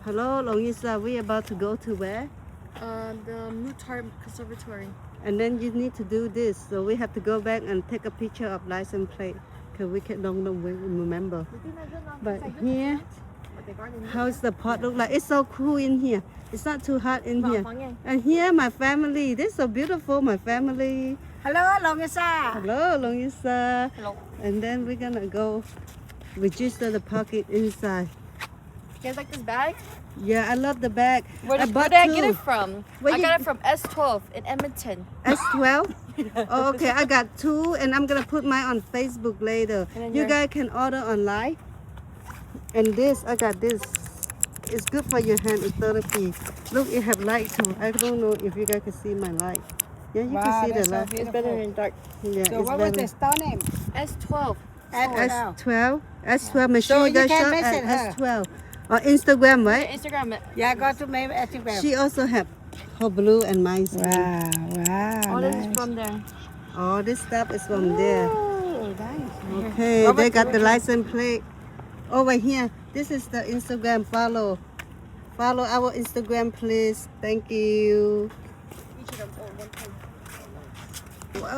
Hello, Longisa. We about to go to where? The Muttart Conservatory. And then you need to do this. So we have to go back and take a picture of license plate because we don't remember. But here, how's the pot look like? It's so cool in here. It's not too hot in here. And here, my family. This is so beautiful, my family. Hello, Longisa. Hello, Longisa. Hello. And then we're gonna go register the pocket inside. You guys like this bag? Yeah, I love the bag. Where did I get it from? I got it from S12 in Edmonton. S12? Oh, okay, I got 2 and I'm gonna put mine on Facebook later. You guys can order online. And this, I got this. It's good for your hand, it's therapy. Look, it have light too. I don't know if you guys can see my light. Yeah, you can see the light. It's better in dark. Yeah, So it's what was better. the store name? S12. S12? S12 machine So you gun can shop message her. at S12. Or Instagram, right? Instagram it. Yeah, go to my Instagram. She also have her blue and mine. Wow, All this nice. is from there. All this stuff is from there. Oh, nice. Okay, they got the license plate over here. This is the Instagram. Follow our Instagram, please. Thank you.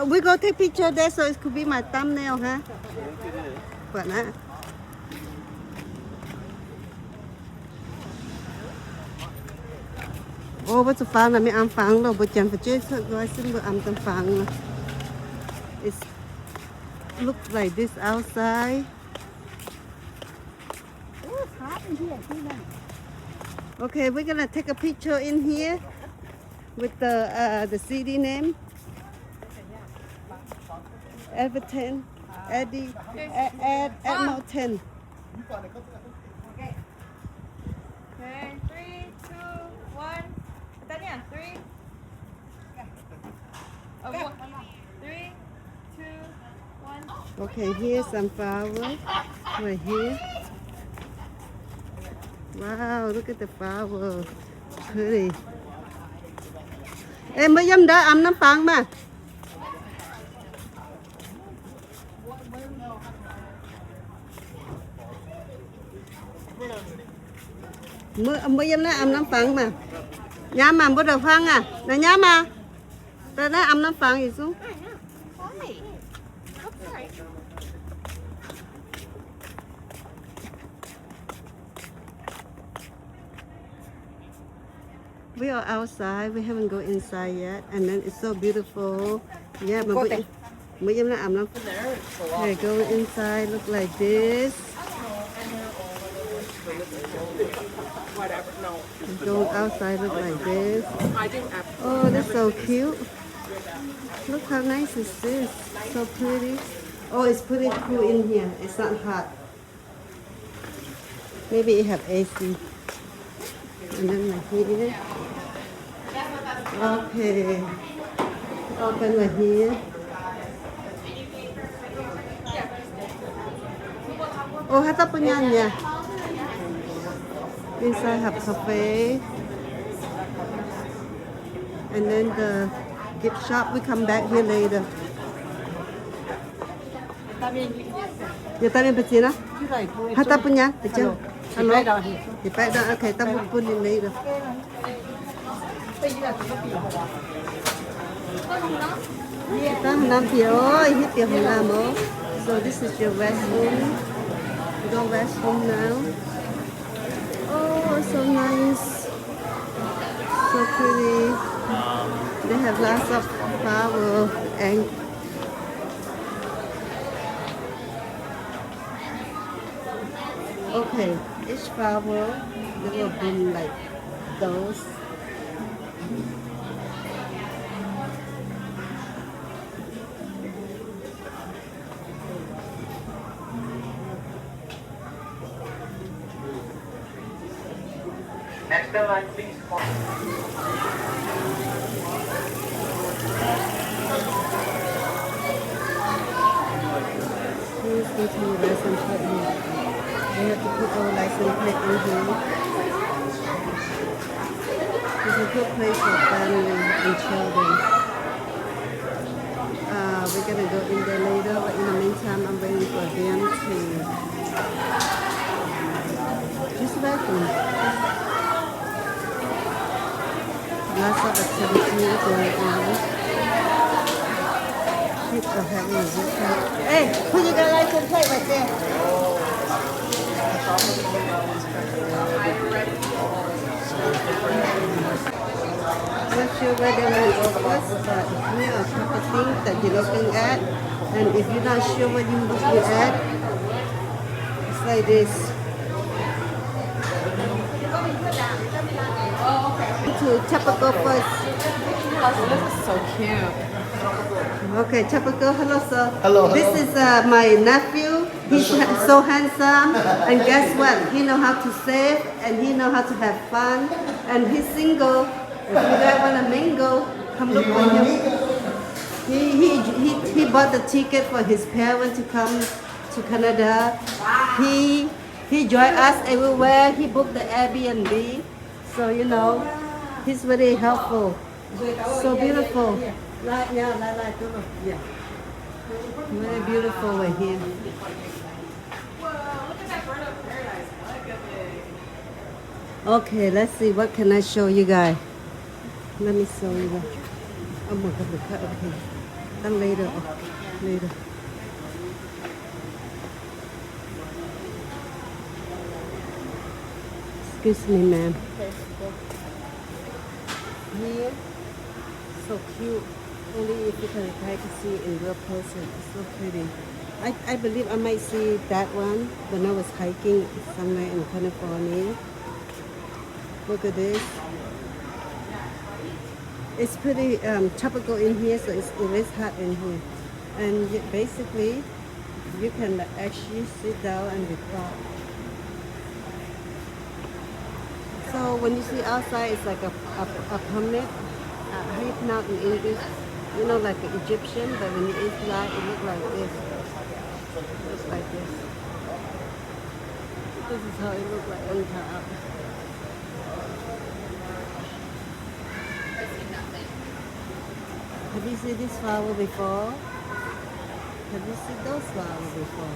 We go take picture there, so it could be my thumbnail, huh? What not? Ô, bắt phá là mấy am phẳng đâu, but chẳng phải chơi sợ gói xin bữa am tâm phẳng. It looks like this outside. Oh, it's hot in here. See that? Okay, we're gonna take a picture in here with the city name. Edmonton, Edmonton. Okay, 3, 2, 1. Tanya, 3. 3, 2, 1. Okay, here's some flowers right here. Wow, look at the flower. Pretty. Em mới dám đó âm น้ำ phẳng mà. Mới dám đó âm น้ำ phẳng mà. Nhá mà bắt đầu phẳng à. Nè nhá mà. Ta nói âm น้ำ phẳng gì xuống. We are outside. We haven't go inside yet, and then it's so beautiful. Yeah, but we okay, go inside. Look like this. Go outside. Look like this. Oh, that's so cute. Look how nice is this. So pretty. Oh, it's pretty cool in here. It's not hot. Maybe it have AC. And then like here. Okay. Open right here. Oh, hata punya niya. Inside have cafe. And then the gift shop. We come back here later. Dia tadi betul na? Hata punya, betul. Hello. Di baik dah. Okay, kita pun di later. Kita hanam dia, hit dia hanam. So this is your restroom. We go restroom now. Oh, so nice, so pretty. They have lots of flower and okay, each flower they will bring like those. Next in line, please. Please go to your license plate here. We have to put our license plate in here. It's a good place for family and children. We're gonna go in there later, but in the meantime, I'm waiting for them to just welcome. Lots of activity going on. People having a good time. Hey, put your license plate right there. Not sure where they will go first, but here are a couple of things that you're looking at. And if you're not sure what you're looking at, it's like this. To Chapaco first. This is so cute. Okay, Chapaco, hello sir. Hello, hello. This is my nephew. He's so handsome, and guess what? He know how to save, and he know how to have fun, and he's single. If you guys want to mingle, come look for him. He bought the ticket for his parents to come to Canada. He joined us everywhere. He booked the Airbnb, so you know, he's very helpful. So beautiful. Very beautiful right here. Okay, let's see. What can I show you guys? Let me show you guys. Oh my God, okay. Then later. Later. Excuse me, ma'am. Here, so cute. Only if you can try to see in real person. It's so pretty. I believe I might see that one when I was hiking somewhere in California. Look at this. It's pretty tropical in here, so it is hot in here. And basically, you can actually sit down and record. So when you see outside, it's like a pyramid. How you pronounce in English? You know, like an Egyptian, but when you inside, it looks like this. It looks like this. This is how it looks like on top. Have you seen this flower before? Have you seen those flowers before?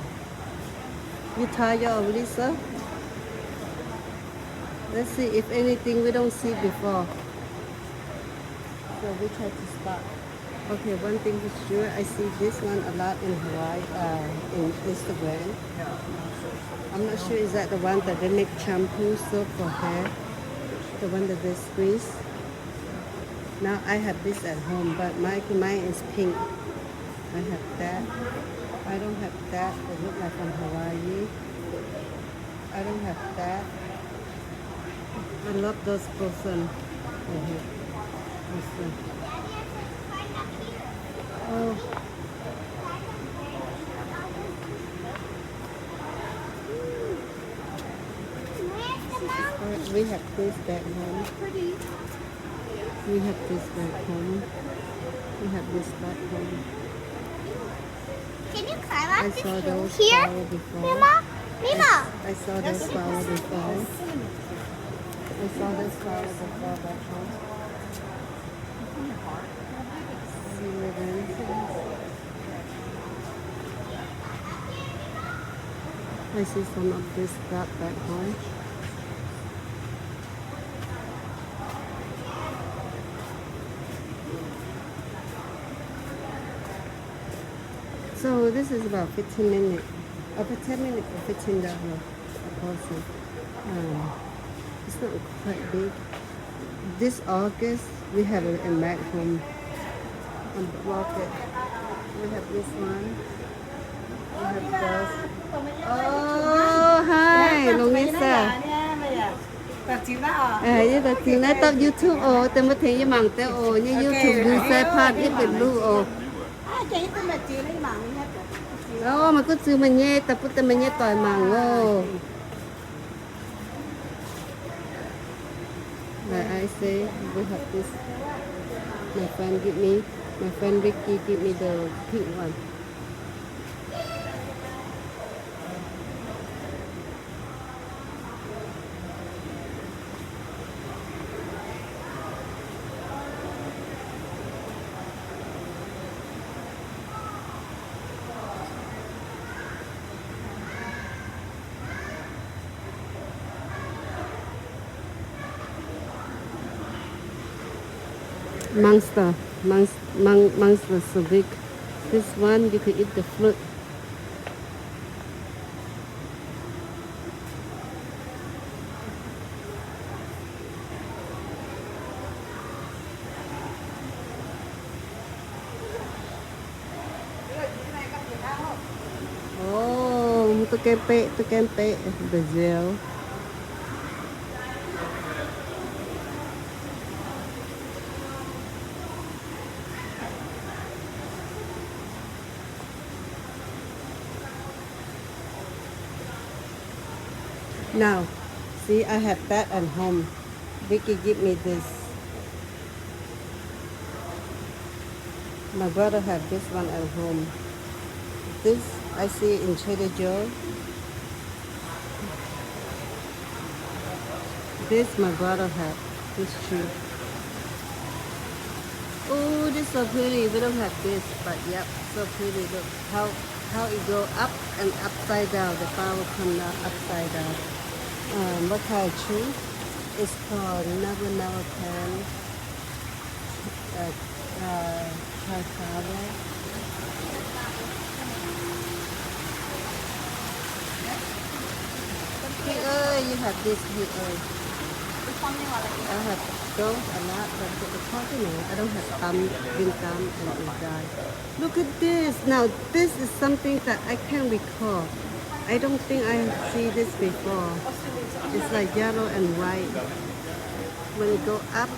You tired already, sir? Let's see if anything we don't see before. So we try to spot. Okay, one thing is sure, I see this one a lot in Hawaii, in Instagram. I'm not sure is that the one that they make shampoo soap for hair, the one that they squeeze. Now I have this at home, but mine is pink. I have that. I don't have that. It looks like from Hawaii. I don't have that. I love those person. Oh. We have this back home. We have this back home. We have this back home. Can you climb I up saw the hill those here? flowers before. Mima? Mima? I saw those flowers before. I saw those flowers before back home. See ribbons. I see some of this stuff back home. So this is about 15 minutes. Over 10 minutes for $15 a person. It's not quite big. This August we have it in back home on the market. We have this one. We have those. Oh, hi, Luisa. Như là tiếng nói tập YouTube ồ, tôi mới thấy như mảng tới ồ, như YouTube như xe phát ít biệt lưu ồ. Đó, mà cứ chữ mình nghe, tập bút mình nghe tỏi mảng ồ. Like I say, we have this. My friend Ricky give me the pink one. Monster so big. This one you could eat the fruit. Oh, to kempe, Brazil. Now, see, I have that at home. Vicky give me this. My brother have this one at home. This I see in Trader Joe. This my brother have. This tree. Oh, this so pretty. We don't have this, but yep, so pretty. Look how it go up and upside down. The flower come down upside down. What kind of tree? It's called Never Can. Cassava. Hey, you have this here. I have those a lot, but I don't have green thumb and die. Look at this. Now, this is something that I can't recall. I don't think I see this before. It's like yellow and white. When it go up,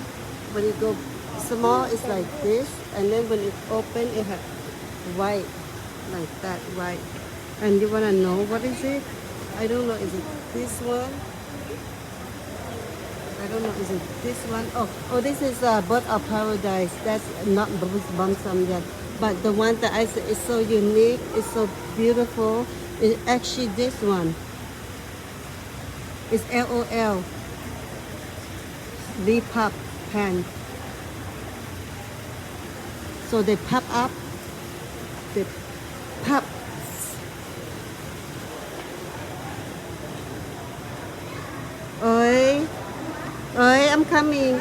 when it go small, it's like this, and then when it open, it has white, like that white. And you wanna know what is it? I don't know. Is it this one? I don't know. Is it this one? Oh, this is Bird of Paradise. That's not balsam yet, but the one that I said is so unique. It's so beautiful. It's actually this one. It's LOL. Leaf pop pan. So they pop up. They pop. Oi, I'm coming.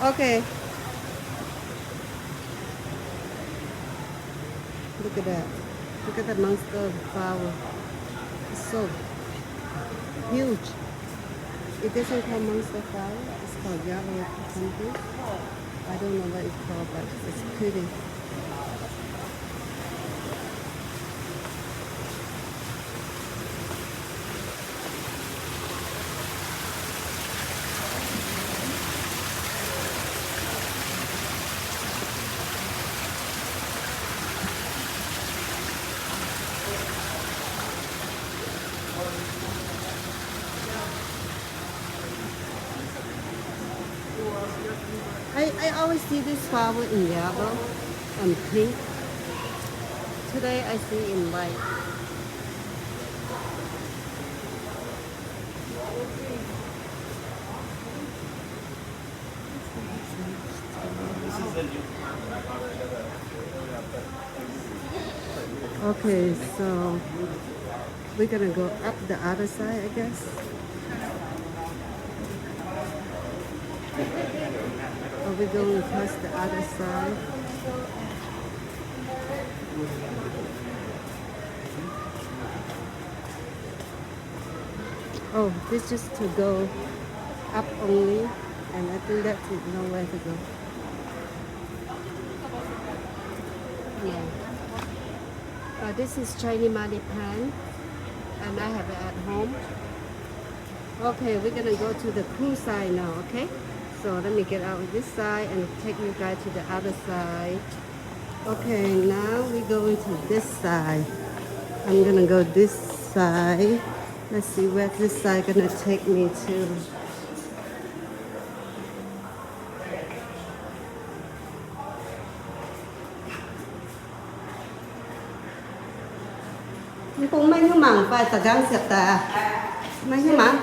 Okay. Look at that. Look at that monster flower. It's so huge. It doesn't call monster flower. It's called yellow something. I don't know what it's called, but it's pretty. I always see this flower in yellow and pink. Today I see in white. Okay, so we're gonna go up the other side, I guess. Or we're going past the other side. Oh, this just to go up only, and I think that's it, nowhere to go. Yeah. This is Chinese money plant, and I have it at home. Okay, we're gonna go to the pool side now, okay? So let me get out of this side and take you guys to the other side. Okay, now we're going to this side. I'm gonna go this side. Let's see where this side gonna take me to. Cũng mấy cái mảng phải ta gắng sạch ta mấy cái mảng.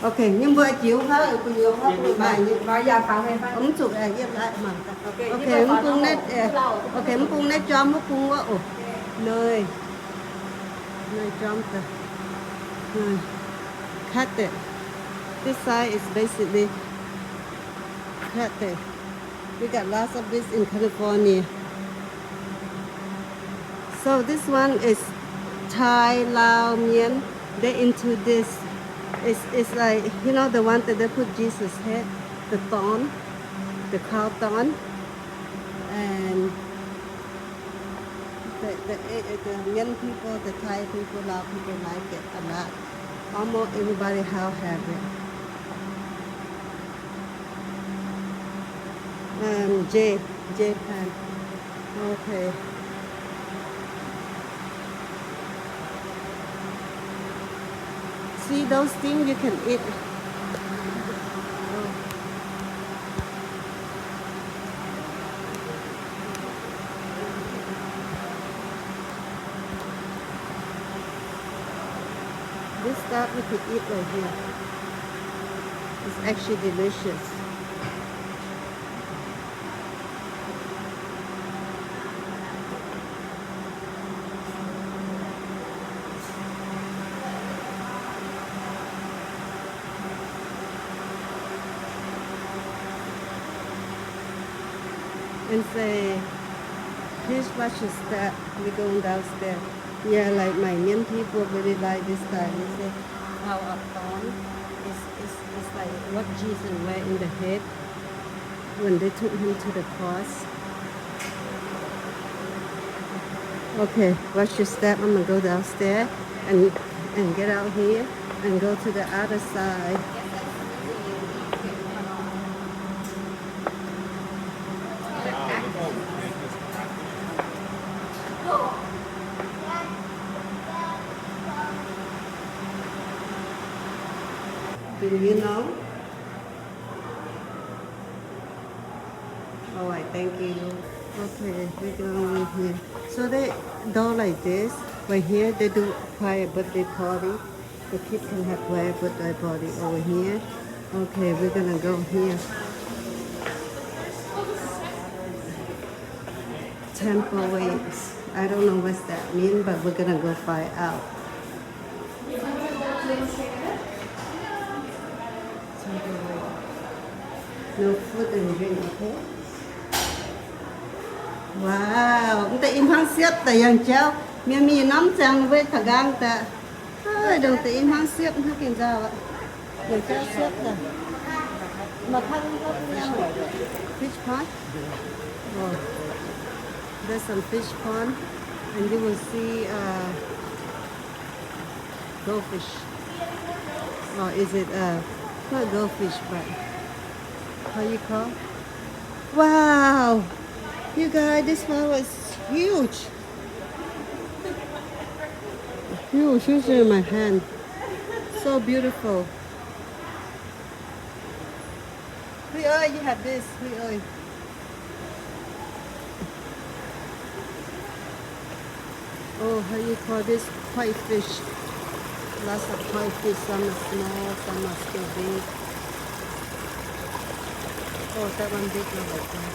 Ok, nhưng vừa chiếu hết, vừa nhiều hết rồi bài như bây giờ phải hay ống chụp này tiếp lại mà. Ok, muốn cung nét, ok muốn cung nét cho muốn cung quá, nơi jump the, cut it. This side is basically chocolate. We got lots of this in California. So this one is Thai Lao Mien. They into this. It's like, you know, the one that they put Jesus' head, the thorn, the cow thorn, and the Mien people, the Thai people, Lao people like it a lot. Almost everybody have it. Japan. Okay. See those things you can eat. This stuff you could eat right here. It's actually delicious. And say, please watch your step. We're going downstairs. Yeah, like my Mien people really like this style. They say how a thorn is like what Jesus wear in the head when they took him to the cross. Okay, watch your step. I'm gonna go downstairs and get out here and go to the other side. Do you know? All right, thank you. Okay, we're going here. So they do like this. Right here, they do quiet birthday party. The kids can have quiet birthday party over here. Okay, we're gonna go here. Temple weights. I don't know what that means, but we're gonna go find out. No food and drink, okay? Wow, kita imhang siap ta yang cháu, mi nắm chang với thằng gang ta. Ơi, đừng tự imhang siap ha kinh giao ạ. Yang cháu siap ta. Mà khăn có nhau. Fish pond. Oh, there's some fish pond, and you will see goldfish. Or is it not goldfish, but how you call? Wow, you guys, this flower is huge. Huge, it's in my hand. So beautiful. Huy ơi, you have this. Huy ơi. Oh, how you call this? Koi fish. Lots of koi fish. Some are small, some are still big. Oh, that one big one like that.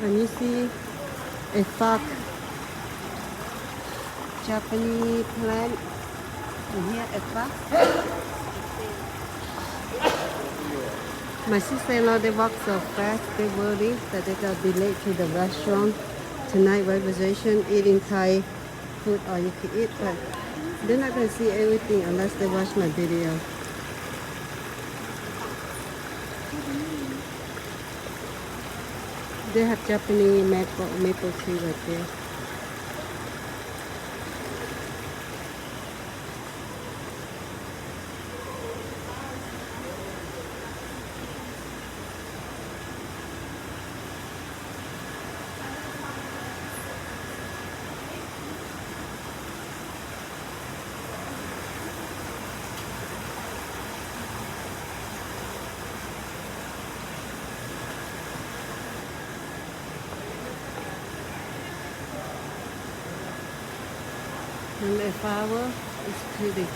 And you see a fog, Japanese plant. And here a fog. My sister-in-law, they walk so fast, they worry that they got be late to the restaurant tonight. Reservation, eating Thai food, or you can eat, but they're not going to see everything unless they watch my video. They have Japanese maple tree right there. And the flower is pretty.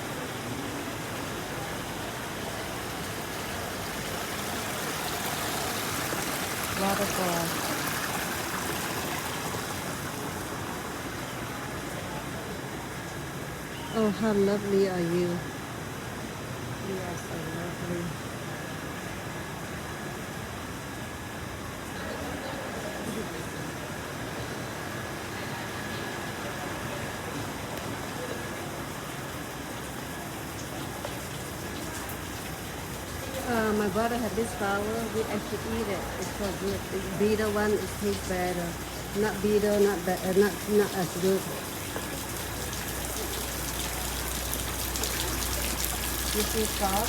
Waterfall. Oh, how lovely are you? You are so lovely. My brother had this flower. We actually eat it. It's so good. The bitter one it tastes better. Not bitter, not as good. This is salt.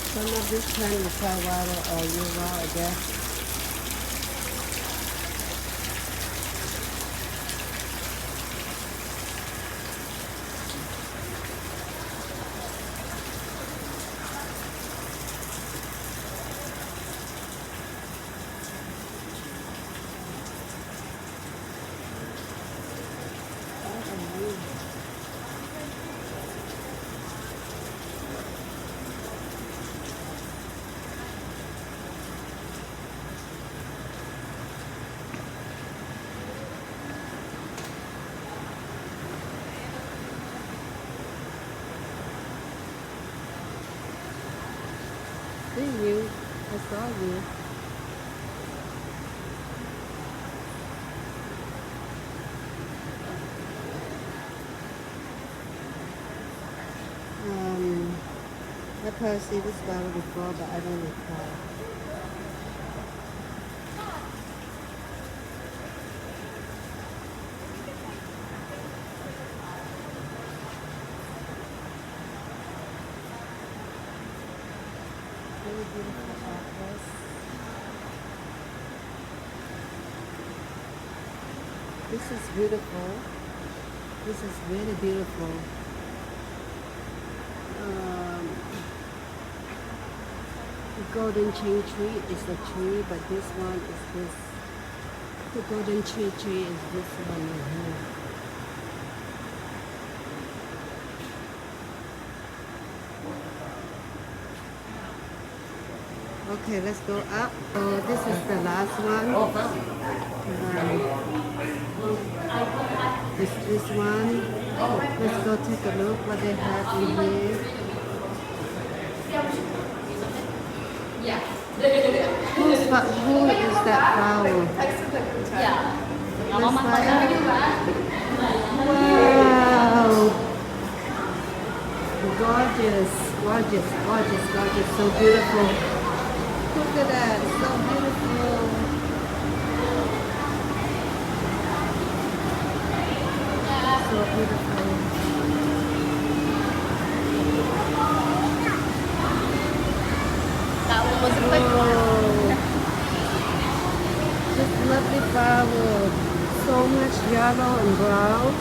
Some of this plant is dry water or year round, I guess. See you. I saw you. I probably see this flower before, but I don't recall. Very beautiful office. This is beautiful. This is really beautiful. The golden tree is the tree, but this one is this. The golden tree is this one right here. Okay, let's go up. Oh, this is the last one. This one. Let's go take a look what they have in here. Who is that flower? Yeah. This wow! Gorgeous, gorgeous, gorgeous, gorgeous. So beautiful. Look at that. So beautiful. So beautiful. That one was a quick one. This lovely flower. So much yellow and brown.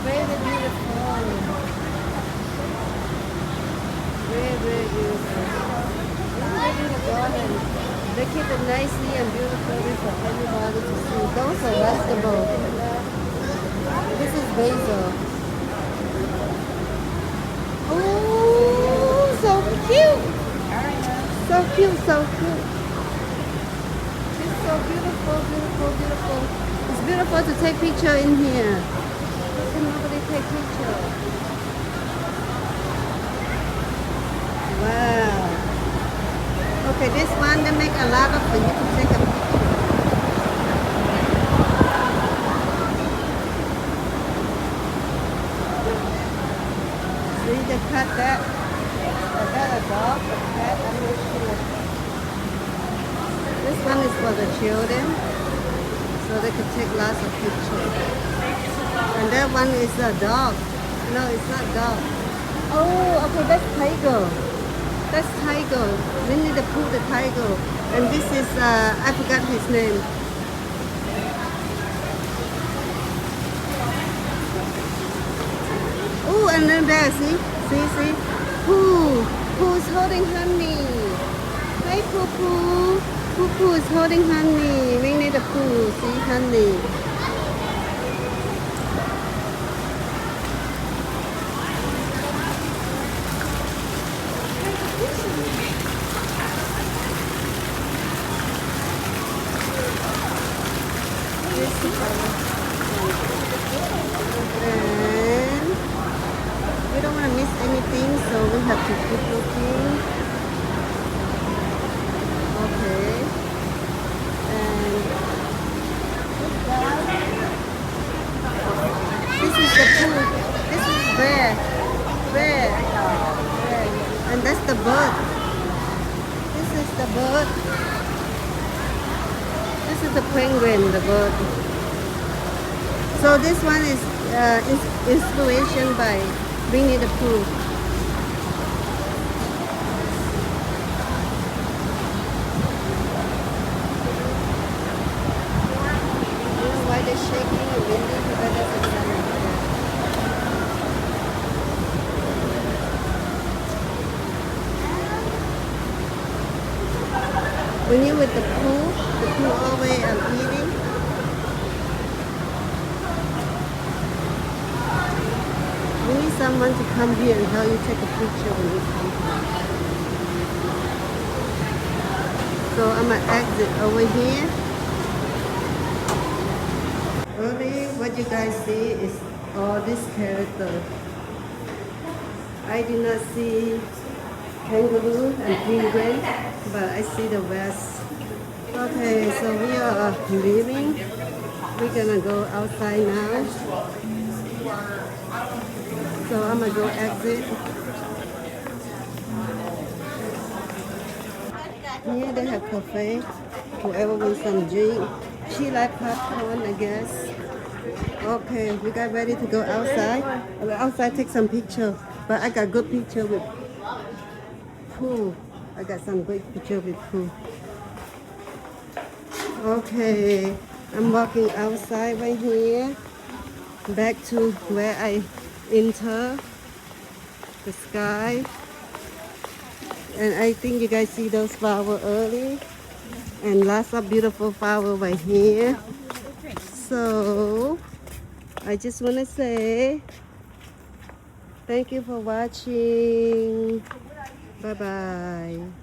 Very beautiful. Very, very beautiful. Really the garden. They keep it nicely and beautifully for everybody to see. Those are vegetables. This is basil. Oh, so cute. So cute, so cute. It's so beautiful, beautiful, beautiful. It's beautiful to take picture in here. Can nobody take picture? Wow. Okay, this one they make a lot of for you to take a picture. See, they cut that. Is that a dog? A cat? I'm not sure. This one is for the children, so they can take lots of pictures. And that one is a dog. No, it's not dog. Oh, okay, that's tiger. That's tiger. Winnie the Pooh, the tiger. And this is, I forgot his name. Oh, and then there, see? See? Pooh. Pooh is holding honey. Hey, Pooh Pooh. Pooh Pooh is holding honey. Winnie the Pooh, see, honey. have to keep looking. Okay. And this is the pool. This is Bear. Bear. And that's the bird. This is the bird. This is the penguin, the bird. So this one is inspiration by Winnie the Pooh. You know why they're shaking and windy? Because there's a sun up there. When you're with the Pooh always eating. You need someone to come here and help you take a picture when you come here. So I'm gonna exit over here. Early, what you guys see is all this character. I did not see kangaroo and penguin, but I see the rest. Okay, so we are leaving. We're gonna go outside now. So I'm gonna go exit. Here they have cafe. Whoever wants some drink. She like popcorn, I guess. Okay, we got ready to go outside. Outside take some picture. But I got good picture with Pooh. I got some great picture with Pooh. Okay, I'm walking outside right here. Back to where I enter the sky. And I think you guys see those flowers early. And lots of beautiful flowers right here. So I just want to say thank you for watching. Bye bye.